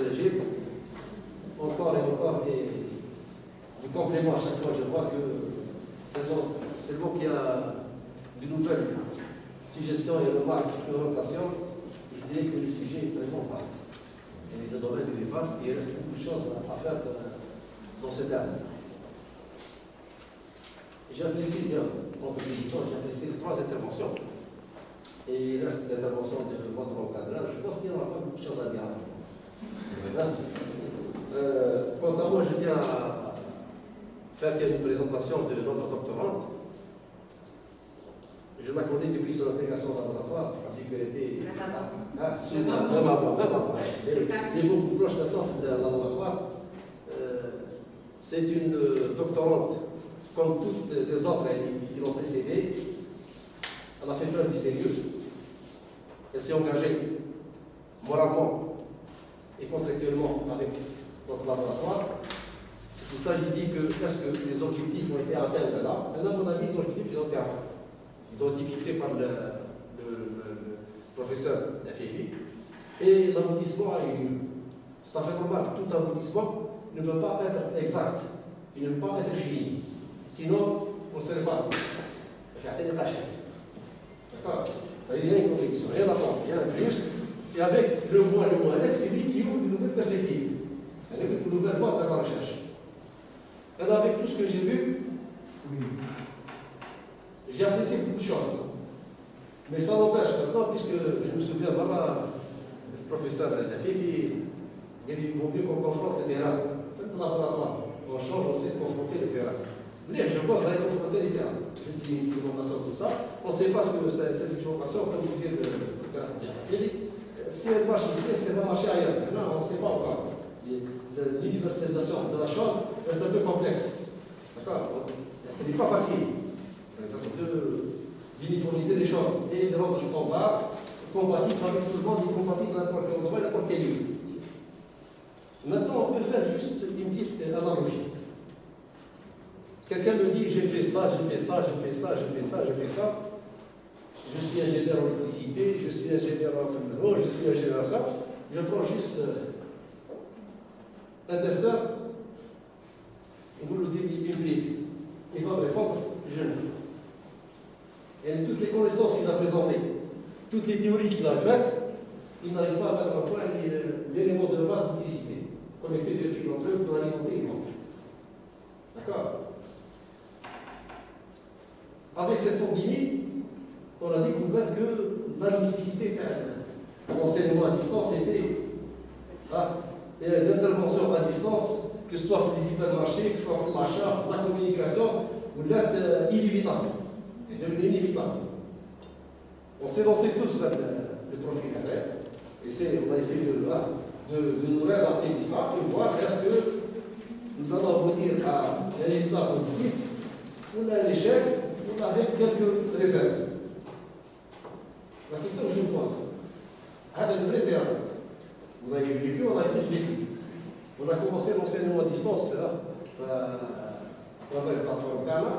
éligibles. Encore et encore des compléments à chaque fois. Je vois que c'est tellement qu'il y a de nouvelles suggestions et remarques de rotation, je dirais que le sujet est vraiment vaste. Et le domaine est vaste et il reste beaucoup de choses à faire dans ce terme. J'apprécie bien, en président, j'apprécie les 3 interventions. Et il reste l'intervention de votre encadrage. Je pense qu'il n'y aura pas beaucoup de choses à dire. Quant à moi, je tiens à faire une présentation de notre doctorante. Je la connais depuis son intégration au laboratoire, vu qu'elle était. Même avant. Elle est beaucoup proche maintenant du laboratoire. C'est une doctorante, comme toutes les autres qui l'ont précédée. Elle a fait preuve du sérieux. Elle s'est engagée moralement et contractuellement avec notre laboratoire. C'est pour ça que je dis que est-ce que les objectifs ont été atteints là? À mon avis, les objectifs ils ont été atteints. Ils ont été fixés par le professeur FFI. Et l'aboutissement a eu lieu. C'est à fait normal. Tout aboutissement ne peut pas être exact. Il ne peut pas être fini. Sinon, on ne serait pas. Il faut atteindre la chaîne. D'accord? Ça veut dire qu'il y a une contradiction, rien à voir, rien de juste. Et avec le moins X, c'est lui qui ouvre une nouvelle perspective. Avec une nouvelle voie à la recherche. Et avec tout ce que j'ai vu, j'ai apprécié beaucoup de choses. Mais ça n'empêche maintenant, puisque je me souviens, voilà, le professeur Lafifi, il vaut mieux qu'on confronte le terrain. Faites le laboratoire. On change, on sait confronter le terrain. Mais je vois, vous allez confronter les terrains. Je dis une expérimentation, tout ça. On ne sait pas ce que cette expérimentation, comme vous disiez, le terrain. Si elle marche ici, est-ce qu'elle va marcher ailleurs? Non, on ne sait pas encore. L'universalisation de la chose reste un peu complexe. D'accord? Elle n'est pas facile. D'uniformiser les choses et de rendre standard, compatible avec tout le monde, et compatible dans n'importe quel domaine, n'importe quelle lieu. Maintenant, on peut faire juste une petite analogie. Quelqu'un me dit, j'ai fait ça, j'ai fait ça, j'ai fait ça, j'ai fait ça, j'ai fait ça. Je suis ingénieur en électricité, je suis ingénieur en phénomène, je suis ingénieur en ça. Je prends juste un testeur, et vous lui dites une prise. Il va me répondre, je ne. Et toutes les connaissances qu'il a présentées, toutes les théories qu'il a faites, il n'arrive pas à mettre en point l'élément de base d'électricité, connecter deux fils entre eux pour alimenter une lampe. D'accord? Avec cette pandémie, on a découvert que la nécessité d'un enseignement à distance était l'intervention à distance, que ce soit les hypermarchés, que ce soit l'achat, la communication, ou l'être inévitable. C'est devenu inévitable. On s'est lancé tous vers le profil RR, et on a essayé de nous réadapter de ça et voir est-ce que nous allons aboutir à un résultat positif ou à un échec ou avec quelques réserves. La question que je vous pose, c'est le vrai terrain. On a vécu, on a tous vécu. On a commencé l'enseignement à distance à travers la plateforme Tama.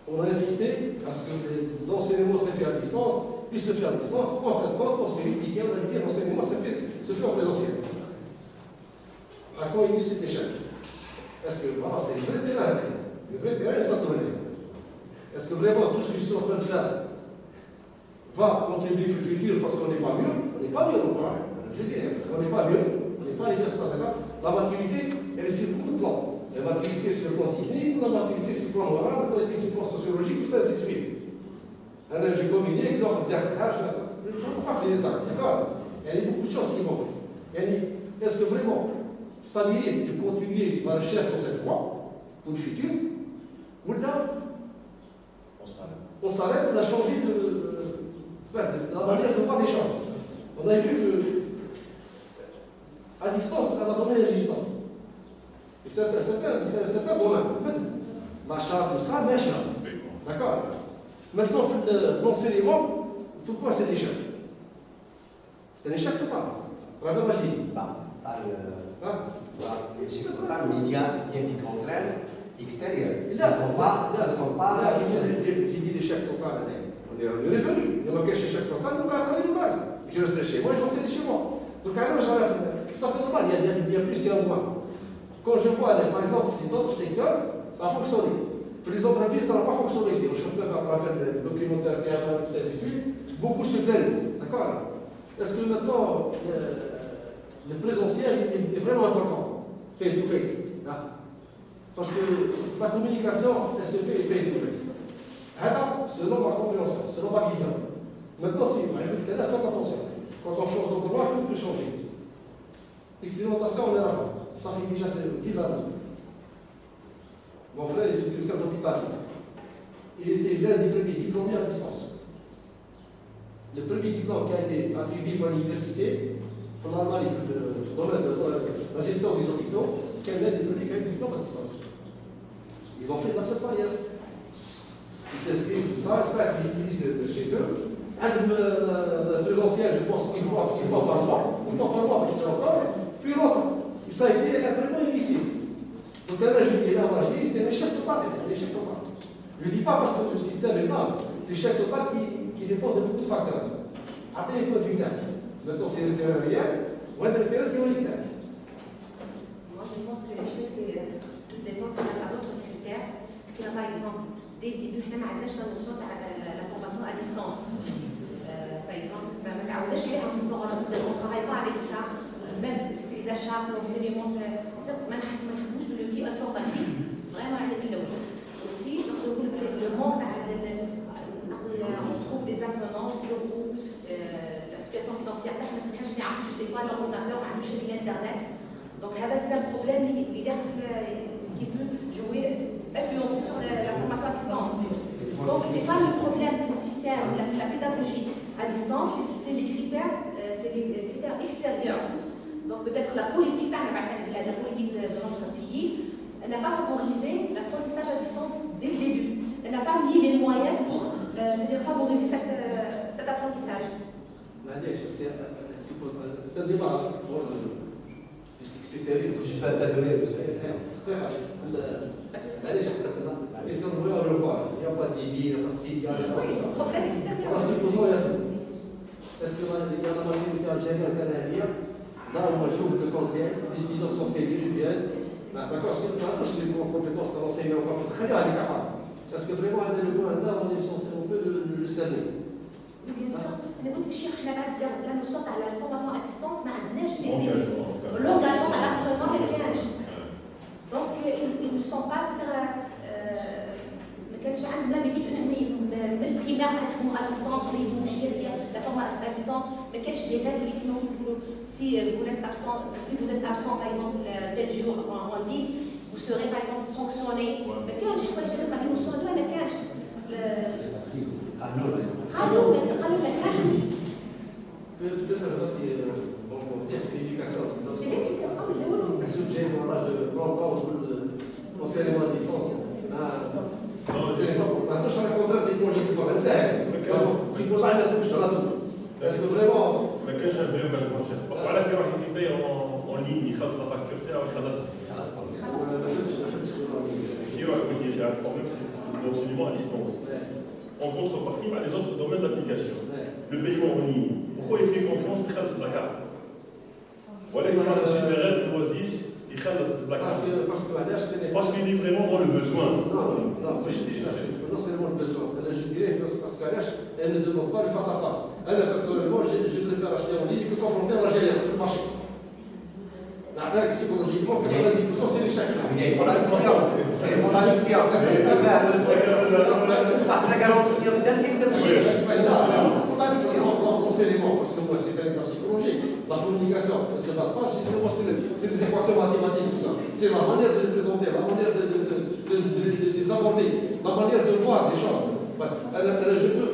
On a insisté à ce que l'enseignement se fait à distance, puis se fait à distance. En fin de compte, on s'est répliqué, on a dit que l'enseignement se fait en présentiel. À quoi est-il cet échec? Est-ce que voilà, c'est le vrai terrain? Le vrai terrain, ça doit être. Est-ce que vraiment tout ce que je suis en train de faire va contribuer au futur parce qu'on n'est pas mieux? On n'est pas mieux, je dirais, parce qu'on n'est pas mieux, on n'est pas à l'université. La maturité, elle est sur beaucoup de plans. La maturité sur le plan technique, la maturité sur le plan moral, la maturité sur le plan sociologique, tout ça s'exprime. J'ai combiné avec l'ordre d'arbitrage, je ne peux pas faire les détails, d'accord? Il y a beaucoup de choses qui manquent. Est-ce que vraiment ça mérite de continuer la recherche dans cette voie pour le futur? Ou là, on s'arrête, on a changé de la manière de voir les choses. On a vu que à distance, ça va donner un résultat. Et c'est un bon l'achat, tout ça, machin. D'accord? Maintenant, l'enseignement, pourquoi c'est l'échec? C'est un échec total. Vraiment magique. Pas l'échec total, mais il y a des contraintes extérieures. Ils ne sont pas. Là, j'ai dit l'échec total. On est revenu. Il y a un échec total, donc je resterai chez moi, je resterai chez moi. Donc, alors, ça fait normal, il y a plusieurs mois. Quand je vois, par exemple, d'autres secteurs, ça a fonctionné. Pour les entreprises, ça n'a pas fonctionné ici. Au chauffeur, à travers le documentaire TF1, tout de suite, beaucoup se plaignent. D'accord? Est-ce que maintenant, le présentiel est vraiment important, face to face? Hein? Parce que la communication, elle se fait face to face. Alors, selon ma compréhension, selon ma vision. Maintenant, si, je vais te dire, faites attention. Quand on change d'endroit, tout peut changer. L'expérimentation, on est à la fin. Ça fait déjà 10 années. Mon frère est secrétaire d'hôpital. Il était l'un des premiers diplômés à distance. Le premier diplôme qui a été attribué par l'université, pour l'Allemagne, le domaine de la gestion des hôpitaux, c'est l'un des premiers qui a eu un diplôme à distance. Ils ont fait dans cette manière. Ils s'inscrivent, ça est utilisé de chez eux. Le présentiel, je pense, une fois par mois, ils sont encore. Puis l'autre, ça a été vraiment réussi. Donc là, je dis, c'est un échec total. Je ne dis pas parce que le système est naze, l'échec total qui dépend de beaucoup de facteurs. Après, il faut du terrain. Maintenant, c'est le terrain réel, ou le terrain théorique. Moi, je pense que l'échec, c'est tout dépend à d'autres critères. Par exemple, dès le début, on a la notion de la formation à distance. Par exemple, on ne travaille pas avec ça. Même les achats, l'enseignement, on ne touche l'outil informatique, vraiment à l'époque. Aussi, le manque, on trouve des apprenants aussi où la situation financière, je ne sais pas, l'ordinateur, l'Internet. Donc, c'est un problème qui peut jouer, influencer sur la formation à distance. Donc, ce n'est pas le problème du système, la pédagogie à distance, c'est les critères extérieurs. Donc peut-être la politique de notre pays n'a pas favorisé l'apprentissage à distance dès le début. Elle n'a pas mis les moyens pour favoriser cet apprentissage. C'est un débat. Je suis spécialiste. Je ne suis pas intervenir. Les endroits, on le voit. Il n'y a pas de débit, il n'y a pas de site, il n'y a pas de ça. Problème extérieur. Alors, supposons, il y a tout. Est-ce qu'il y a la majorité algérienne canadienne? Là, moi, j'ouvre le compte, les étudiants sont sérieux, ils viennent. D'accord, c'est une compétence de l'enseignement. Très bien, elle est capable. Est-ce que vraiment, elle est le point d'art, on peut le cerner? Oui, bien sûr. Mais vous cherchez la notion de la formation à distance, mais l'engagement à l'apprenant et le cache. Donc, ils ne sont pas, عندنا l'habitude من البريمير نخدموا à distance ولا يفهموا la formation à distance ما كانش دي règles اللي كانوا يقولوا si vous êtes absent par exemple tel jour en ligne vous serez par exemple sanctionné ما كانش حوايج ما يوصلوا ما كانش قانون ما كانش c'est l'éducation. C'est l'éducation اللي هو Un sujet à l'âge de 30 ans pour l'enseignement à distance. Maintenant, je raconte des projets qui vont c'est pour ça que je est-ce que vraiment. ما كانش هذا اليوم شيخ وعلى كي واحد يبيع اون لين يخلص لا فاكتور تاعو يخلص كي واحد يجي على البروبليم سي l'enseignement à distance. En contrepartie, les autres domaines d'application. Le paiement en ligne. Pourquoi il fait confiance au خلص la carte? Voilà qu'il a reçu des règles d'Oasis, il خلص la carte. Parce qu'il est vraiment dans le besoin. Non, c'est non seulement le besoin. Je dirais parce qu'elle ne demande pas le face à face. Elle, personnellement, je préfère acheter en ligne que confronter à la GL, le marché. La règle psychologiquement, 90% c'est l'échec. Il y a une contradiction. Il y a une contradiction. La garantie l'enseignement, parce que moi c'est la psychologie. La communication ne se passe pas, c'est des équations mathématiques, tout ça. C'est la manière de les présenter, la manière de les aborder, la manière de voir les choses.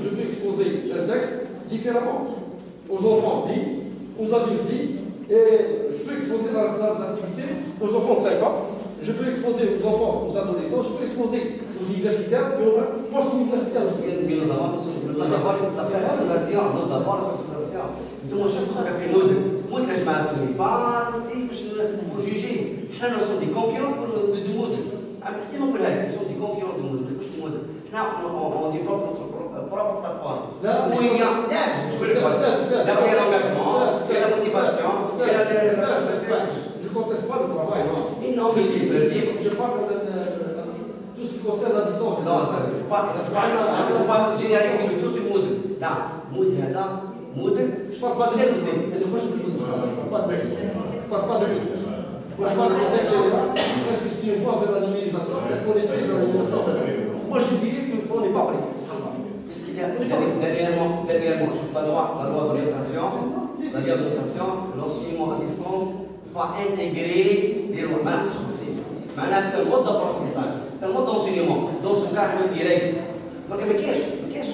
Je peux exposer un texte différemment aux enfants, aux adultes, et je peux exposer l'activité aux enfants de 5 ans, je peux exposer aux enfants, aux adolescents, je peux exposer aux universitaires et aux post-universitaires aussi. Nous avons la personnalisation. Nous شفتوا في موديل منتج مع سوني باش juger. احنا نصون دي concurrents دو موديل. ديما نقول هذا نصون دي concurrents دو موديل مش موديل. احنا on développe notre propre plateforme. لا وهي لا مش la motivation, non, je parle de tout ce qui concerne la distance. Non, il ne faut pas généraliser tout le monde. Là, mood, Je parle pas de moi, je parle de contexte général. Est-ce que c'est une voie vers la numérisation? Est-ce qu'on est plus vers la numérisation? Moi, je dirais qu'on n'est pas prêt. Puisqu'il y a dernièrement, je fais la loi d'orientation, l'enseignement à distance va intégrer les lois. Maintenant, c'est un mode d'apprentissage, c'est un mode d'enseignement. Dans ce cas, il y a des règles. Donc, mais qu'est-ce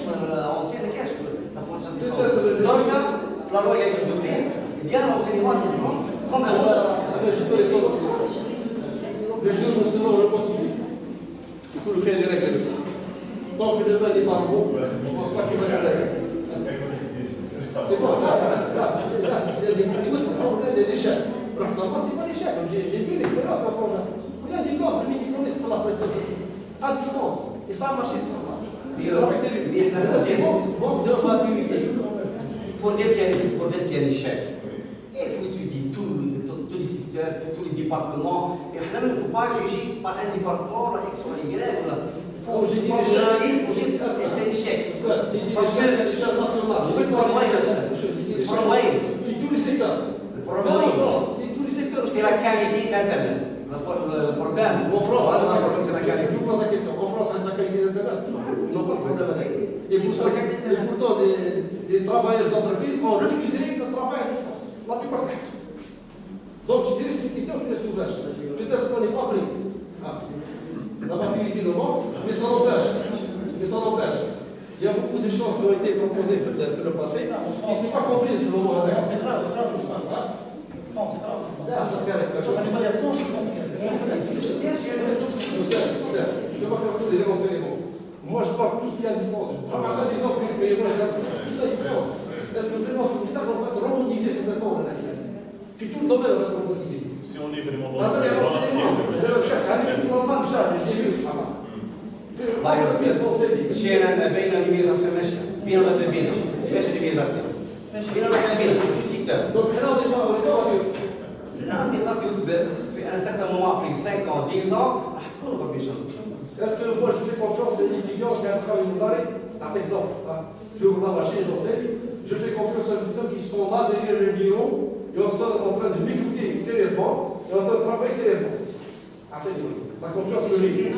ancien, qu'est-ce l'apprentissage à distance? Dans le cas, la loi, il y a quelque chose de fait. Il y a l'enseignement à distance comme un mode. Le jour où selon le code physique, il faut le faire des règles. Tant que demain n'est pas bon, je ne pense pas qu'il va y avoir des règles. C'est bon, là, c'est des échecs. Franchement, c'est pas l'échec. J'ai vu l'expérience, ma frangin. Il y a un diplôme, le diplômé, c'est pour la prestation. À distance. Et ça a marché, c'est pas grave. C'est manque de maturité. Pour dire qu'il y a un échec, il faut étudier tous les secteurs, tous les départements. Et il ne faut pas juger par un département, la X ou la Y. Il faut juger les journalistes pour dire que c'est un échec. Parce que l'échelle nationale, je ne vais pas l'échelle. C'est tous les secteurs. Le problème en France, c'est tous les secteurs. C'est la qualité d'Internet. Le problème en France, c'est la qualité. Je vous pose la question. En France, c'est la qualité d'Internet. Ils n'ont pas de problème avec ça. Et pourtant, les travailleurs des entreprises ont refusé le travail à distance. La plupart du temps. Donc, je dirais que c'est une question qui reste ouverte. Peut-être qu'on n'est pas prêt. La maturité nous manque, mais ça n'empêche. Il y a beaucoup de choses qui ont été proposées dans le passé, qui ne sont pas comprises le moment avec. C'est grave. Non, c'est grave. Ça n'est pas la science, Bien sûr. Je ne vais pas faire tous les renseignements. Moi, je parle tout ce qui est à distance. Je parle par exemple, mais moi, tout ça à distance. Est-ce que vraiment, ça va être robotisé complètement? Puis tout le domaine va être robotisé. Si on est vraiment dans le je le cherche. Je l'ai vu, c'est pas mal. شيء بين الميزانية ماشي بين ماشي الميزانية بين السيكتور. Donc là, on est pas لا عندي قصدي في un certain moment après 5 ans 10 ans راح تكون روبيشن. Est-ce que moi je fais confiance à l'étudiant qui a un travail modéré? Par exemple, j'ouvre ma machine, j'enseigne, je fais confiance aux étudiants qui sont là derrière le bureau et on sont en train de m'écouter sérieusement et en train de travailler sérieusement. La confiance que j'ai.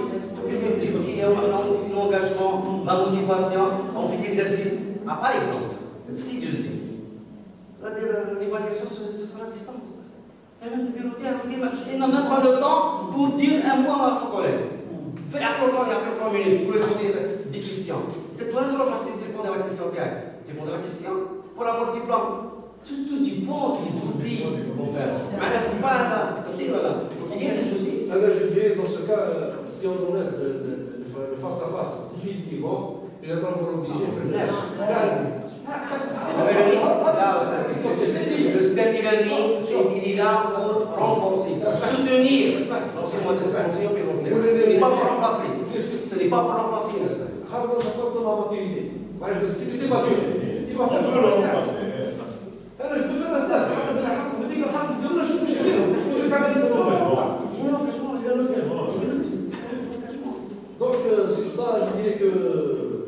Il y a un engagement, la motivation, on fait des exercices. Par exemple, si deuxième, l'évaluation se fera à distance. Il n'a même pas le temps pour dire un mot à son collègue. Fais à ton temps, il y a 3 minutes pour lui poser des questions. C'est toi seul quand tu réponds à la question. Tu réponds à la question pour avoir le diplôme. Surtout du bon des outils offerts. Mais là, c'est pas là. Il y a des outils. Alors, je dirais, dans ce cas, si on enlève le face-à-face définitivement, il est encore obligé de faire le neige. Le système dynamique, il est là pour renforcer, pour soutenir l'enseignement présentiel. Ce n'est pas pour remplacer. Ce n'est pas pour remplacer. La maturité. Si tu es mature, tu vas faire le je peux faire un test. Je me dis que donc, sur ça, je dirais que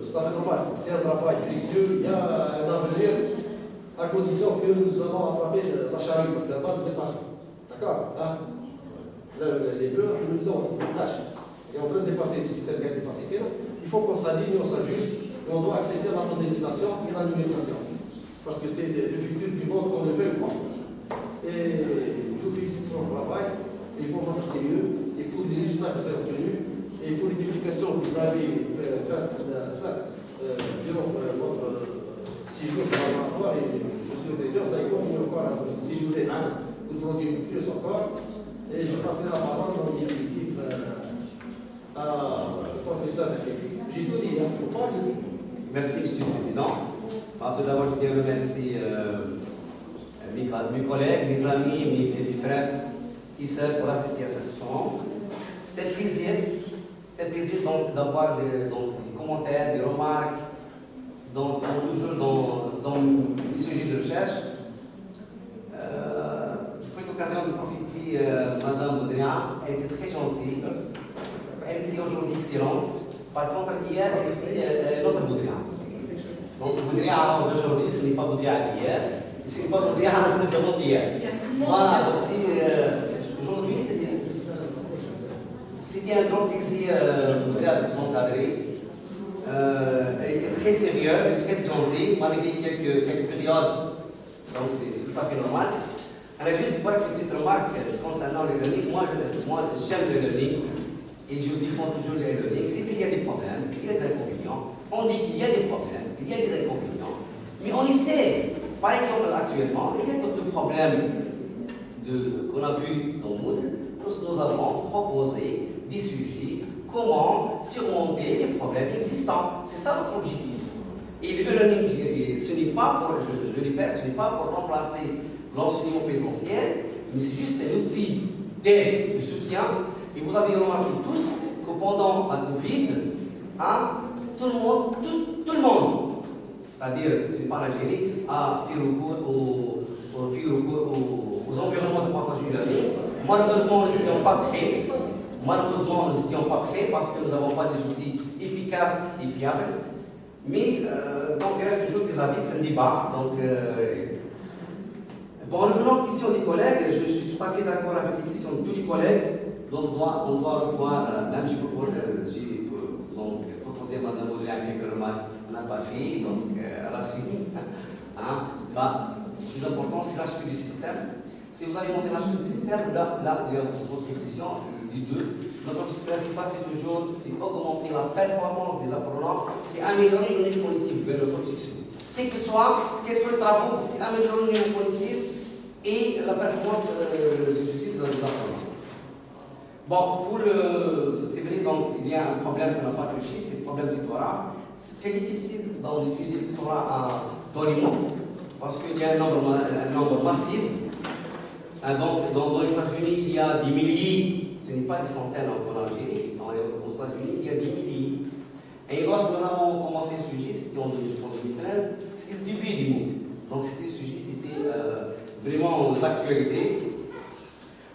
ça va être normal. C'est un travail fructueux. Il y a un avenir à condition que nous allons attraper la charrue parce qu'elle va se dépasser. D'accord? Les bleus, non, on tâche. Il est en train de dépasser le système qui a dépassé. Il faut qu'on s'aligne, on s'ajuste et on doit accepter la modernisation et la numérisation. Parce que c'est le futur du monde qu'on le fait ou pas. Et je vous félicite pour votre travail et pour votre sérieux et pour les résultats que vous avez obtenus et pour les publications que vous avez faites durant votre séjour dans le laboratoire. Et je souhaite que vous allez continuer encore à séjourner vous produire plus encore. Et je passerai la parole en définitive à professeur. J'ai tout dit, il ne faut pas dire. Merci, Monsieur le Président. Tout d'abord, je tiens à remercier mes collègues, mes amis, mes frères et sœurs pour assister à cette conférence. C'était un plaisir d'avoir des commentaires, des remarques, toujours dans les sujets de recherche. Je prends l'occasion de profiter aussi Madame Baudrillard, elle était très gentille. Elle était aujourd'hui excellente. Par contre, hier, elle était l'autre Baudrillard. Donc, Baudrillard d'aujourd'hui, ce n'est pas Baudrillard d'hier. Ce n'est pas Baudrillard d'hier. Voilà, donc aujourd'hui, c'était un grand plaisir de vous encadrer. Elle était très sérieuse, très gentille, malgré quelques périodes. Donc, c'est tout à fait normal. Elle a juste une petite remarque concernant le learning. Moi j'aime le learning et je défends toujours le learning. C'est qu'il y a des problèmes, il y a des inconvénients. On dit qu'il y a des problèmes, il y a des inconvénients. Mais on essaie. Par exemple, actuellement, il y a d'autres problèmes qu'on a vus dans Moodle. Nous avons proposé des sujets, comment surmonter les problèmes existants. C'est ça notre objectif. Et le learning, ce n'est pas pour, je répète, ce n'est pas pour remplacer l'enseignement présentiel, mais c'est juste un outil d'aide, de soutien. Et vous avez remarqué tous que pendant la Covid, tout le monde, c'est-à-dire, ce n'est pas l'Algérie, a fait recours aux environnements de partage du learning. Malheureusement, nous n'étions pas prêts. Malheureusement, nous n'étions pas prêts parce que nous n'avons pas des outils efficaces et fiables. Mais, donc, il reste toujours des avis, c'est un débat. Donc, bon, en revenant ici aux collègues, je suis tout à fait d'accord avec les questions de tous les collègues. Donc, on doit revoir, même j'ai proposé à Mme Baudrillard quelques remarques, on n'a pas fait, donc à la suite. Le plus important, c'est l'aspect du système. Si vous allez monter l'aspect du système, là, il y a votre question, les deux. Notre objectif principal, c'est toujours augmenter la performance des apprenants, c'est améliorer le niveau cognitif de notre succès. Quels que soient les travaux, c'est améliorer le niveau cognitif et la performance du succès des apprenants. Bon, c'est vrai, donc il y a un problème qu'on n'a pas touché, c'est le problème du tutorat. C'est très difficile d'utiliser le tutorat dans les mots, parce qu'il y a un nombre massif. Donc, dans les États-Unis, il y a des milliers, ce n'est pas des centaines en Algérie, aux États-Unis, il y a des milliers. Et lorsque nous avons commencé ce sujet, c'était en 2013, c'était le début du mots. Donc, c'était sujet, c'était vraiment d'actualité.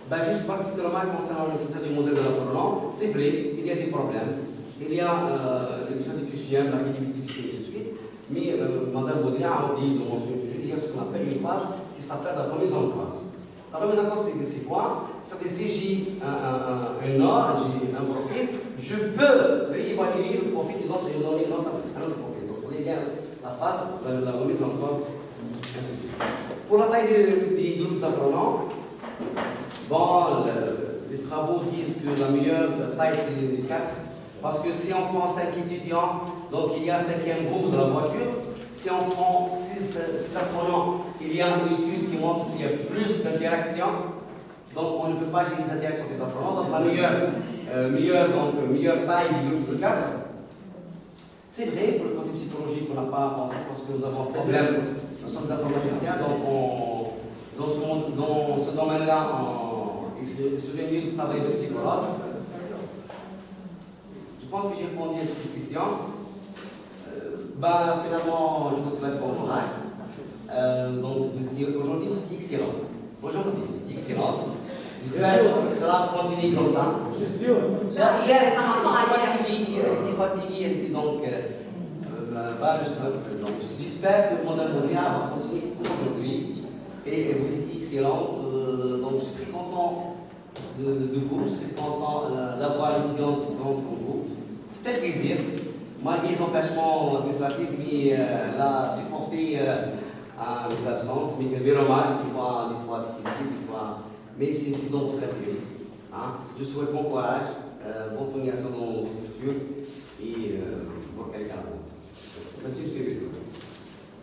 Juste par petite remarque concernant le système du modèle de l'apprenant, c'est vrai, il y a des problèmes. Il y a l'éducation individuelle, la crédibilité, et ainsi de suite. Mais Mme Baudrillard a dit, dans mon sujet, il y a ce qu'on appelle une phase qui s'appelle la remise en classe. La remise en classe, c'est quoi? C'est-à-dire, si j'ai un ordre, j'ai un profil, je peux réévaluer le profil et donner un autre profil. Donc, c'est bien la phase de la remise en classe, ainsi de suite. Pour la taille des groupes apprenants, bon, les travaux disent que la meilleure taille, c'est les 4. Parce que si on prend 5 étudiants, donc il y a un 5e groupe de la voiture. Si on prend 6 apprenants, il y a une étude qui montre qu'il y a plus d'interactions. Donc on ne peut pas gérer les interactions des apprenants. Donc la meilleure taille du groupe, c'est 4. C'est vrai, pour le côté psychologique, on n'a pas pensé parce que nous avons un problème. Nous sommes des informaticiens, donc dans ce domaine-là, il serait mieux de travailler de psychologue. Je pense que j'ai répondu à toutes les questions. Finalement, je vous souhaite bon courage. Donc, aujourd'hui, vous êtes excellente. Aujourd'hui, vous êtes excellente. J'espère que ça va continuer comme ça. J'espère. Hier, elle était fatiguée, elle était donc. J'espère que Mme Baudrillard va continuer aujourd'hui. Et vous étiez excellente. Donc, je suis très content de vous, je suis très content d'avoir une étudiante comme vous. C'était un plaisir, malgré les empêchements administratifs, mais elle a supporté les absences, mais les remarques, des fois difficiles, des fois. Mais c'est dans votre intérêt. Je souhaite bon courage, bonne continuation dans votre futur et bonne qualité d'avance. Merci, monsieur le président.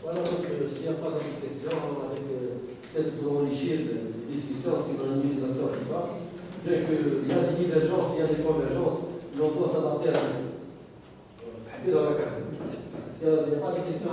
Voilà, donc s'il n'y a pas d'autres questions, avec peut-être pour enrichir la discussion sur l'anonymisation et tout ça, bien qu'il y a des divergences, il y a des convergences, mais on doit s'adapter à la dans la carte. S'il n'y a pas de questions,